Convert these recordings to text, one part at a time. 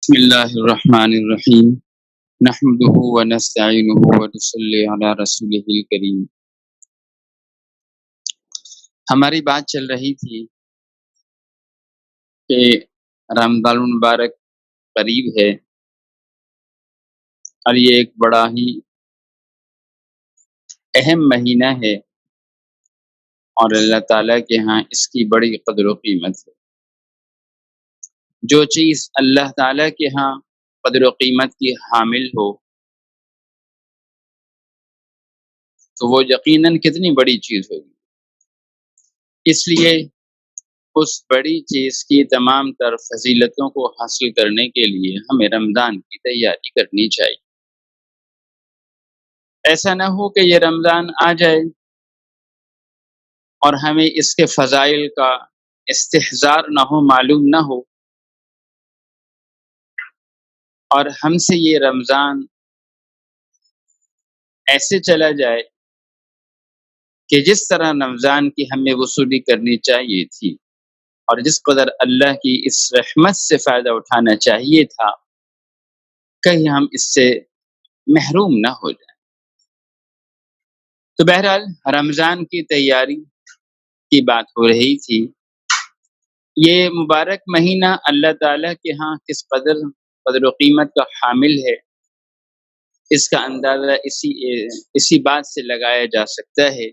بسم اللہ الرحمن الرحیم نحمده ونستعینه ونصلی علی رسولہ الکریم۔ ہماری بات چل رہی تھی کہ رمضان المبارک قریب ہے اور یہ ایک بڑا ہی اہم مہینہ ہے اور اللہ تعالیٰ کے ہاں اس کی بڑی قدر و قیمت ہے۔ جو چیز اللہ تعالیٰ کے ہاں قدر و قیمت کی حامل ہو تو وہ یقیناً کتنی بڑی چیز ہوگی۔ اس لیے اس بڑی چیز کی تمام تر فضیلتوں کو حاصل کرنے کے لیے ہمیں رمضان کی تیاری کرنی چاہیے۔ ایسا نہ ہو کہ یہ رمضان آ جائے اور ہمیں اس کے فضائل کا استحضار نہ ہو، معلوم نہ ہو، اور ہم سے یہ رمضان ایسے چلا جائے کہ جس طرح رمضان کی ہمیں وصولی کرنی چاہیے تھی اور جس قدر اللہ کی اس رحمت سے فائدہ اٹھانا چاہیے تھا، کہیں ہم اس سے محروم نہ ہو جائیں۔ تو بہرحال رمضان کی تیاری کی بات ہو رہی تھی۔ یہ مبارک مہینہ اللہ تعالیٰ کے ہاں کس قدر و قیمت کا حامل ہے، اس کا اندازہ اسی بات سے لگایا جا سکتا ہے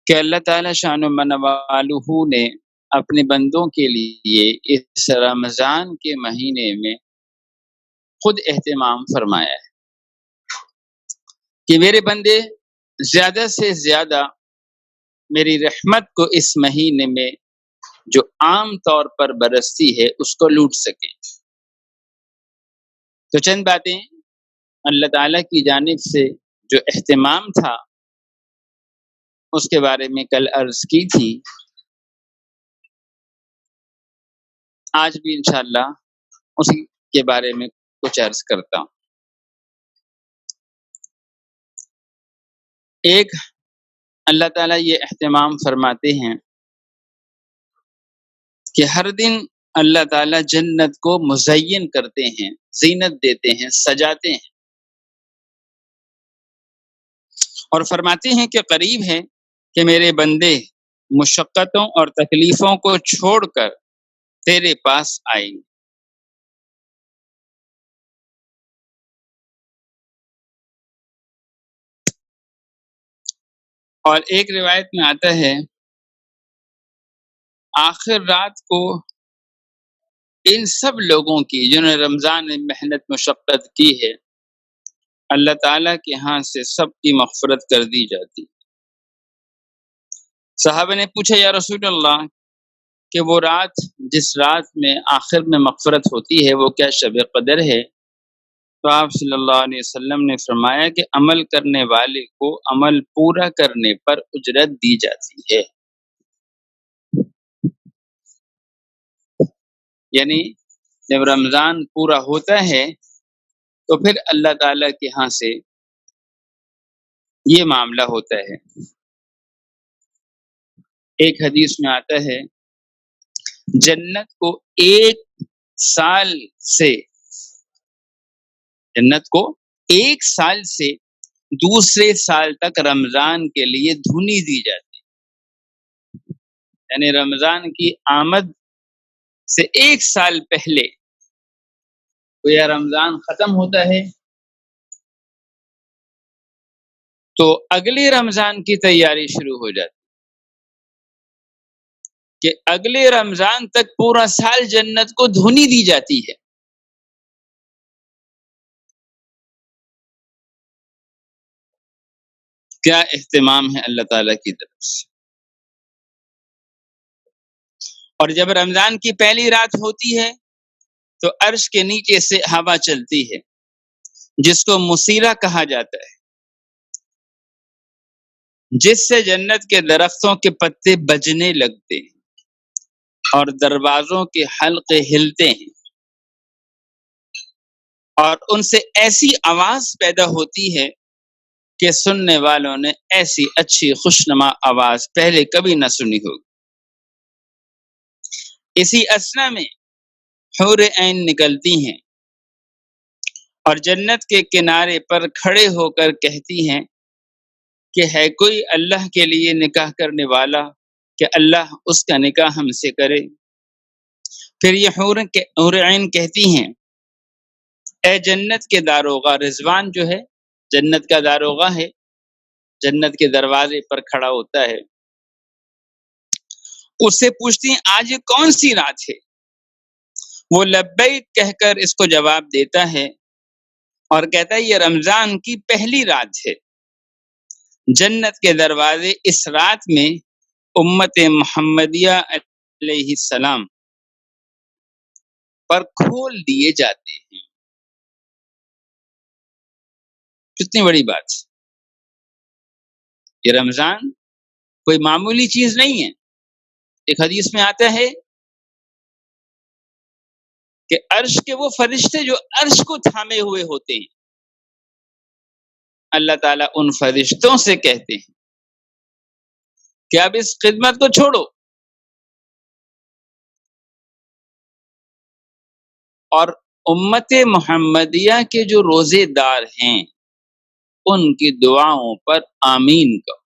کہ اللہ تعالیٰ شان و منوالہ نے اپنے بندوں کے لیے اس رمضان کے مہینے میں خود اہتمام فرمایا ہے کہ میرے بندے زیادہ سے زیادہ میری رحمت کو اس مہینے میں جو عام طور پر برستی ہے اس کو لوٹ سکیں۔ تو چند باتیں اللہ تعالیٰ کی جانب سے جو اہتمام تھا اس کے بارے میں کل عرض کی تھی، آج بھی انشاءاللہ اسی کے بارے میں کچھ عرض کرتا ہوں۔ ایک، اللہ تعالیٰ یہ اہتمام فرماتے ہیں کہ ہر دن اللہ تعالیٰ جنت کو مزین کرتے ہیں، زینت دیتے ہیں، سجاتے ہیں، اور فرماتے ہیں کہ قریب ہے کہ میرے بندے مشقتوں اور تکلیفوں کو چھوڑ کر تیرے پاس آئیں گے۔ اور ایک روایت میں آتا ہے آخر رات کو ان سب لوگوں کی جنہوں نے رمضان میں محنت مشقت کی ہے، اللہ تعالیٰ کے ہاں سے سب کی مغفرت کر دی جاتی۔ صحابہ نے پوچھا یا رسول اللہ کہ وہ رات جس رات میں آخر میں مغفرت ہوتی ہے وہ کیا شب قدر ہے؟ تو آپ صلی اللہ علیہ وسلم نے فرمایا کہ عمل کرنے والے کو عمل پورا کرنے پر اجرت دی جاتی ہے۔ یعنی جب رمضان پورا ہوتا ہے تو پھر اللہ تعالیٰ کے ہاں سے یہ معاملہ ہوتا ہے۔ ایک حدیث میں آتا ہے جنت کو ایک سال سے دوسرے سال تک رمضان کے لیے دھنی دی جاتی، یعنی رمضان کی آمد سے ایک سال پہلے گویا رمضان ختم ہوتا ہے تو اگلے رمضان کی تیاری شروع ہو جاتی کہ اگلے رمضان تک پورا سال جنت کو دھنی دی جاتی ہے۔ کیا اہتمام ہے اللہ تعالیٰ کی طرف سے۔ اور جب رمضان کی پہلی رات ہوتی ہے تو عرش کے نیچے سے ہوا چلتی ہے جس کو مسیرہ کہا جاتا ہے، جس سے جنت کے درختوں کے پتے بجنے لگتے ہیں اور دروازوں کے حلقے ہلتے ہیں اور ان سے ایسی آواز پیدا ہوتی ہے کہ سننے والوں نے ایسی اچھی خوشنما آواز پہلے کبھی نہ سنی ہوگی۔ اسی اثنا میں حور عین نکلتی ہیں اور جنت کے کنارے پر کھڑے ہو کر کہتی ہیں کہ ہے کوئی اللہ کے لیے نکاح کرنے والا کہ اللہ اس کا نکاح ہم سے کرے۔ پھر یہ حور عین کہتی ہیں اے جنت کے داروغہ، رضوان جو ہے جنت کا داروغہ ہے، جنت کے دروازے پر کھڑا ہوتا ہے، اس سے پوچھتی ہیں آج یہ کون سی رات ہے؟ وہ لبیک کہہ کر اس کو جواب دیتا ہے اور کہتا ہے یہ رمضان کی پہلی رات ہے۔ جنت کے دروازے اس رات میں امت محمدیہ علیہ السلام پر کھول دیے جاتے ہیں۔ کتنی بڑی بات، یہ رمضان کوئی معمولی چیز نہیں ہے۔ ایک حدیث میں آتا ہے کہ عرش کے وہ فرشتے جو عرش کو تھامے ہوئے ہوتے ہیں، اللہ تعالیٰ ان فرشتوں سے کہتے ہیں کہ اب اس خدمت کو چھوڑو اور امت محمدیہ کے جو روزے دار ہیں ان کی دعاؤں پر آمین کہو۔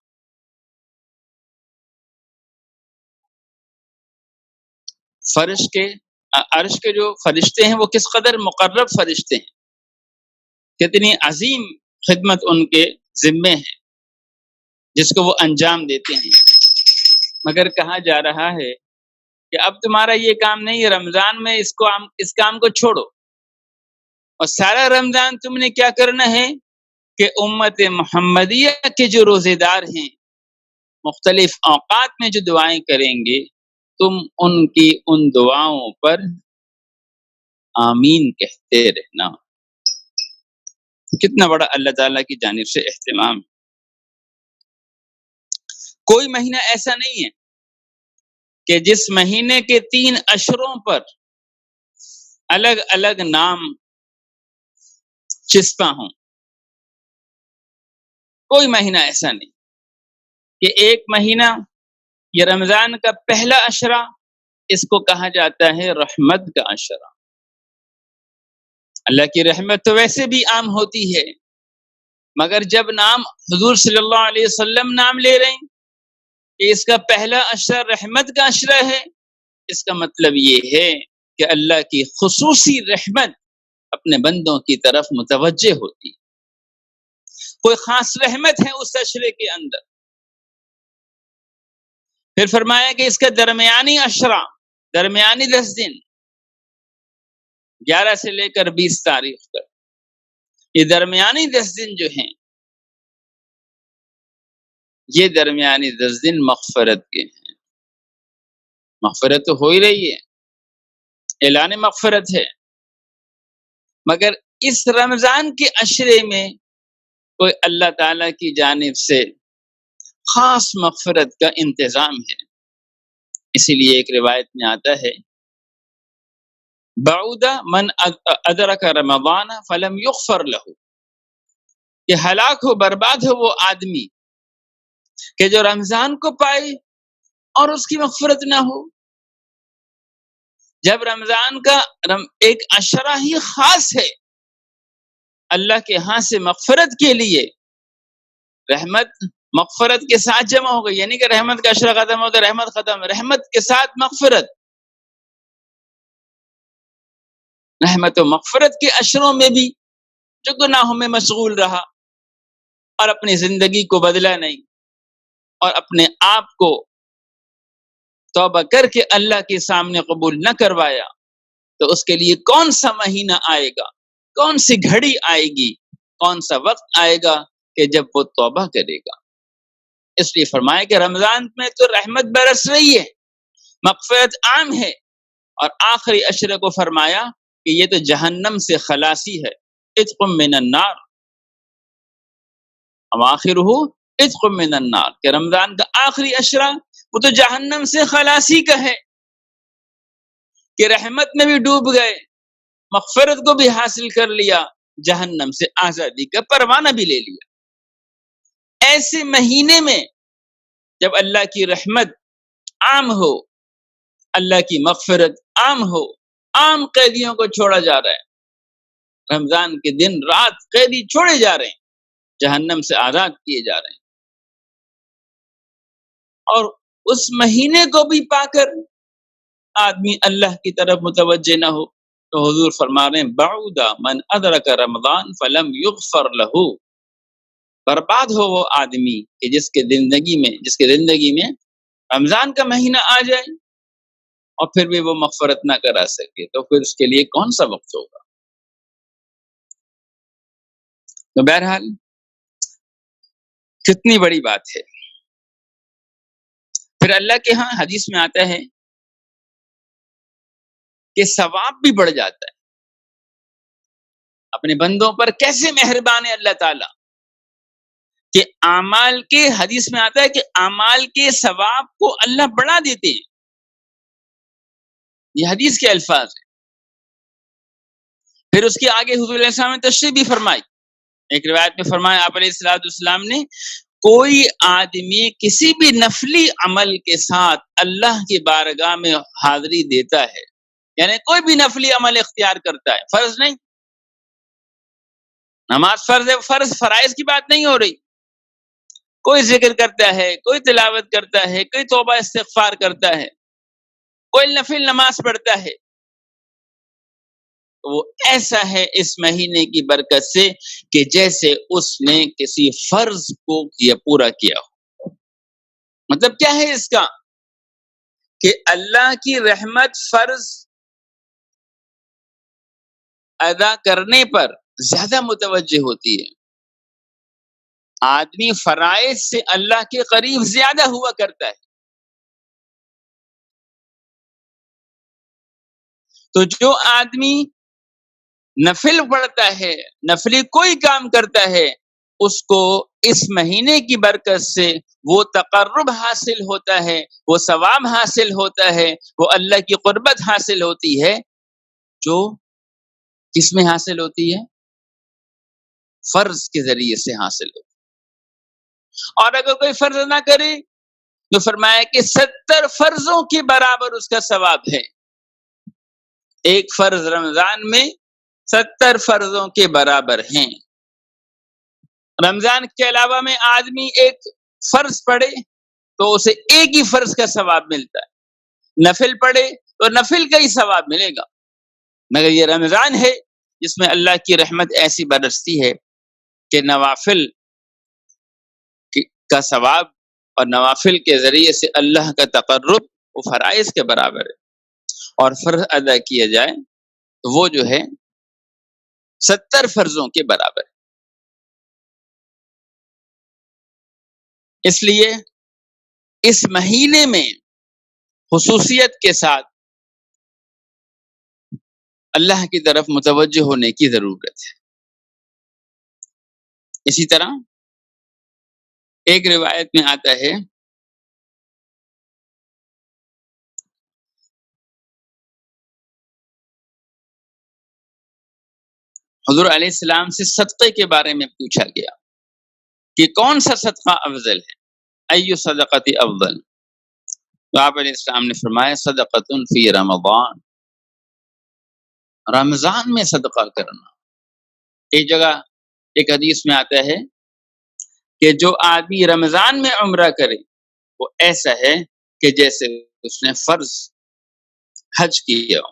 عرش کے جو فرشتے ہیں وہ کس قدر مقرب فرشتے ہیں، کتنی عظیم خدمت ان کے ذمے ہے جس کو وہ انجام دیتے ہیں، مگر کہا جا رہا ہے کہ اب تمہارا یہ کام نہیں ہے، رمضان میں اس کام کو چھوڑو، اور سارا رمضان تم نے کیا کرنا ہے کہ امت محمدیہ کے جو روزے دار ہیں مختلف اوقات میں جو دعائیں کریں گے تم ان کی ان دعاؤں پر آمین کہتے رہنا۔ کتنا بڑا اللہ تعالیٰ کی جانب سے اہتمام۔ کوئی مہینہ ایسا نہیں ہے کہ جس مہینے کے 3 اشروں پر الگ الگ نام چسپاں ہوں، کوئی مہینہ ایسا نہیں کہ ایک مہینہ یہ رمضان کا پہلا عشرہ اس کو کہا جاتا ہے رحمت کا عشرہ۔ اللہ کی رحمت تو ویسے بھی عام ہوتی ہے، مگر جب نام حضور صلی اللہ علیہ وسلم نام لے رہے ہیں کہ اس کا پہلا عشرہ رحمت کا عشرہ ہے، اس کا مطلب یہ ہے کہ اللہ کی خصوصی رحمت اپنے بندوں کی طرف متوجہ ہوتی ہے، کوئی خاص رحمت ہے اس عشرے کے اندر۔ پھر فرمایا کہ اس کا درمیانی عشرہ، درمیانی 10 دن 11 سے لے کر 20 تاریخ تک، یہ درمیانی 10 دن جو ہیں یہ درمیانی 10 دن مغفرت کے ہیں۔ مغفرت تو ہو ہی رہی ہے، اعلان مغفرت ہے، مگر اس رمضان کے عشرے میں کوئی اللہ تعالی کی جانب سے خاص مغفرت کا انتظام ہے۔ اسی لیے ایک روایت میں آتا ہے بعود من ادرک رمضان فلم یغفر له، کہ ہلاک ہو برباد ہو وہ آدمی کہ جو رمضان کو پائے اور اس کی مغفرت نہ ہو۔ جب رمضان کا ایک عشرہ ہی خاص ہے اللہ کے ہاں سے مغفرت کے لیے، رحمت مغفرت کے ساتھ جمع ہو گئی، یعنی کہ رحمت کا عشرہ ختم ہوتا ہے رحمت ختم، رحمت کے ساتھ مغفرت۔ رحمت و مغفرت کے عشروں میں بھی جو گناہوں میں مشغول رہا اور اپنی زندگی کو بدلا نہیں اور اپنے آپ کو توبہ کر کے اللہ کے سامنے قبول نہ کروایا، تو اس کے لیے کون سا مہینہ آئے گا، کون سی گھڑی آئے گی، کون سا وقت آئے گا کہ جب وہ توبہ کرے گا۔ اس لیے فرمایا کہ رمضان میں تو رحمت برس رہی ہے، مغفرت عام ہے، اور آخری عشرے کو فرمایا کہ یہ تو جہنم سے خلاصی ہے، عتق من النار، اواخرہ عتق من النار، کہ رمضان کا آخری عشرہ وہ تو جہنم سے خلاصی کا ہے، کہ رحمت میں بھی ڈوب گئے، مغفرت کو بھی حاصل کر لیا، جہنم سے آزادی کا پروانہ بھی لے لیا۔ ایسے مہینے میں جب اللہ کی رحمت عام ہو، اللہ کی مغفرت عام ہو، عام قیدیوں کو چھوڑا جا رہا ہے، رمضان کے دن رات قیدی چھوڑے جا رہے ہیں، جہنم سے آزاد کیے جا رہے ہیں، اور اس مہینے کو بھی پا کر آدمی اللہ کی طرف متوجہ نہ ہو، تو حضور فرما رہے ہیں بعود من ادرک رمضان فلم یغفر لہ، برباد ہو وہ آدمی کہ جس کے زندگی میں رمضان کا مہینہ آ جائے اور پھر بھی وہ مغفرت نہ کرا سکے، تو پھر اس کے لیے کون سا وقت ہوگا؟ تو بہرحال کتنی بڑی بات ہے۔ پھر اللہ کے ہاں حدیث میں آتا ہے کہ ثواب بھی بڑھ جاتا ہے۔ اپنے بندوں پر کیسے مہربان ہے اللہ تعالیٰ کہ اعمال کے، حدیث میں آتا ہے کہ اعمال کے ثواب کو اللہ بڑھا دیتے ہیں، یہ حدیث کے الفاظ ہیں۔ پھر اس کے آگے حضور علیہ السلام نے تشریح بھی فرمائی، ایک روایت میں فرمایا آپ علیہ السلام نے، کوئی آدمی کسی بھی نفلی عمل کے ساتھ اللہ کی بارگاہ میں حاضری دیتا ہے، یعنی کوئی بھی نفلی عمل اختیار کرتا ہے، فرض نہیں، نماز فرض ہے، فرائض کی بات نہیں ہو رہی، کوئی ذکر کرتا ہے، کوئی تلاوت کرتا ہے، کوئی توبہ استغفار کرتا ہے، کوئی نفل نماز پڑھتا ہے، وہ ایسا ہے اس مہینے کی برکت سے کہ جیسے اس نے کسی فرض کو پورا کیا ہو۔ مطلب کیا ہے اس کا؟ کہ اللہ کی رحمت فرض ادا کرنے پر زیادہ متوجہ ہوتی ہے، آدمی فرائض سے اللہ کے قریب زیادہ ہوا کرتا ہے۔ تو جو آدمی نفل پڑھتا ہے، نفلی کوئی کام کرتا ہے، اس کو اس مہینے کی برکت سے وہ تقرب حاصل ہوتا ہے، وہ ثواب حاصل ہوتا ہے، وہ اللہ کی قربت حاصل ہوتی ہے، جو کس میں حاصل ہوتی ہے؟ فرض کے ذریعے سے حاصل ہوتی ہے۔ اور اگر کوئی فرض نہ کرے تو فرمایا کہ 70 فرضوں کے برابر اس کا ثواب ہے۔ ایک فرض رمضان میں 70 فرضوں کے برابر ہیں۔ رمضان کے علاوہ میں آدمی ایک فرض پڑھے تو اسے ایک ہی فرض کا ثواب ملتا ہے، نفل پڑھے تو نفل کا ہی ثواب ملے گا، مگر یہ رمضان ہے جس میں اللہ کی رحمت ایسی برستی ہے کہ نوافل کا ثواب اور نوافل کے ذریعے سے اللہ کا تقرب وہ فرائض کے برابر ہے، اور فرض ادا کیا جائے تو وہ جو ہے 70 فرضوں کے برابر ہے۔ اس لیے اس مہینے میں خصوصیت کے ساتھ اللہ کی طرف متوجہ ہونے کی ضرورت ہے۔ اسی طرح ایک روایت میں آتا ہے حضور علیہ السلام سے صدقے کے بارے میں پوچھا گیا کہ کون سا صدقہ افضل ہے، ایو صدقۃ افضل، تو آپ علیہ السلام نے فرمایا صدقۃ فی رمضان، رمضان میں صدقہ کرنا۔ ایک جگہ ایک حدیث میں آتا ہے کہ جو آدمی رمضان میں عمرہ کرے وہ ایسا ہے کہ جیسے اس نے فرض حج کیا ہو،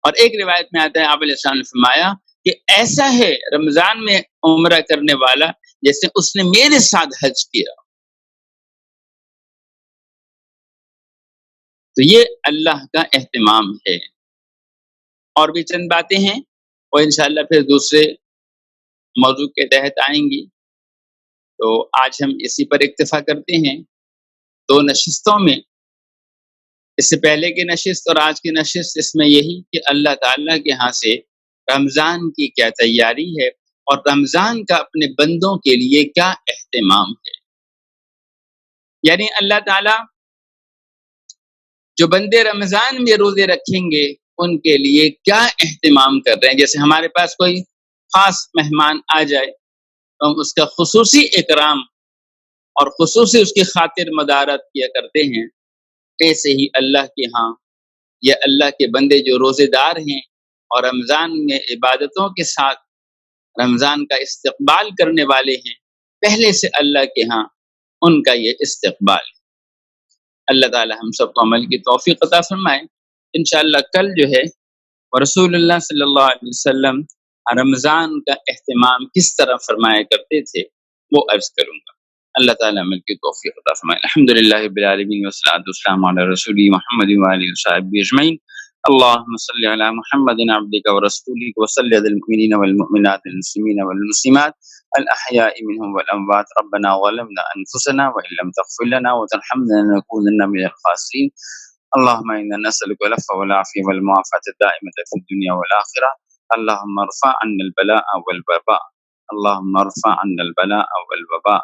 اور ایک روایت میں آتا ہے آپ علیہ السلام نے فرمایا کہ ایسا ہے رمضان میں عمرہ کرنے والا جیسے اس نے میرے ساتھ حج کیا۔ تو یہ اللہ کا اہتمام ہے۔ اور بھی چند باتیں ہیں اور انشاءاللہ پھر دوسرے موضوع کے تحت آئیں گی، تو آج ہم اسی پر اکتفا کرتے ہیں۔ 2 نشستوں میں، اس سے پہلے کی نشست اور آج کی نشست، اس میں یہی کہ اللہ تعالیٰ کے ہاں سے رمضان کی کیا تیاری ہے اور رمضان کا اپنے بندوں کے لیے کیا اہتمام ہے۔ یعنی اللہ تعالیٰ جو بندے رمضان میں روزے رکھیں گے ان کے لیے کیا اہتمام کر رہے ہیں۔ جیسے ہمارے پاس کوئی خاص مہمان آ جائے تو ہم اس کا خصوصی اکرام اور خصوصی اس کی خاطر مدارت کیا کرتے ہیں، ایسے ہی اللہ کے ہاں یہ اللہ کے بندے جو روزے دار ہیں اور رمضان میں عبادتوں کے ساتھ رمضان کا استقبال کرنے والے ہیں، پہلے سے اللہ کے ہاں ان کا یہ استقبال ہے۔ اللہ تعالی ہم سب کو عمل کی توفیق عطا فرمائے۔ انشاءاللہ کل جو ہے رسول اللہ صلی اللہ علیہ وسلم رمضان کا اہتمام کس طرح فرمایا کرتے تھے وہ عرض کروں گا۔ اللہ تعالیٰ عمل کی توفیق عطا فرمائے۔ الحمدللہ رب العالمین والصلاۃ والسلام علی رسول محمد وآلہ وصحبہ اجمعین۔ اللهم صل على محمد عبدك ورسولك وصل على المؤمنين والمؤمنات المسلمين والمسلمات الأحياء منهم والأموات ربنا ظلمنا أنفسنا وإن لم تغفر لنا وترحمنا لنكونن من الخاسرين اللهم إنا نسألك العفو والعافية والمعافاة الدائمة في الدنيا والآخرة اللهم ارفع عنا البلاء والوباء اللهم ارفع عنا البلاء والوباء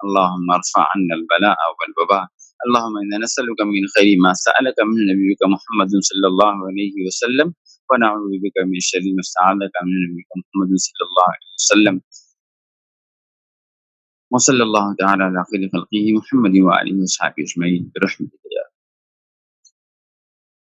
اللهم ارفع عنا البلاء والوباء اللهم إنا نسألك من خير ما سألك من نبيك محمد صلى الله عليه وسلم ونعوذ بك من شر ما استعاذك من نبيك محمد صلى الله عليه وسلم وصلى الله تعالى على خير خلقه محمد وآله وصحبه أجمعين برحمته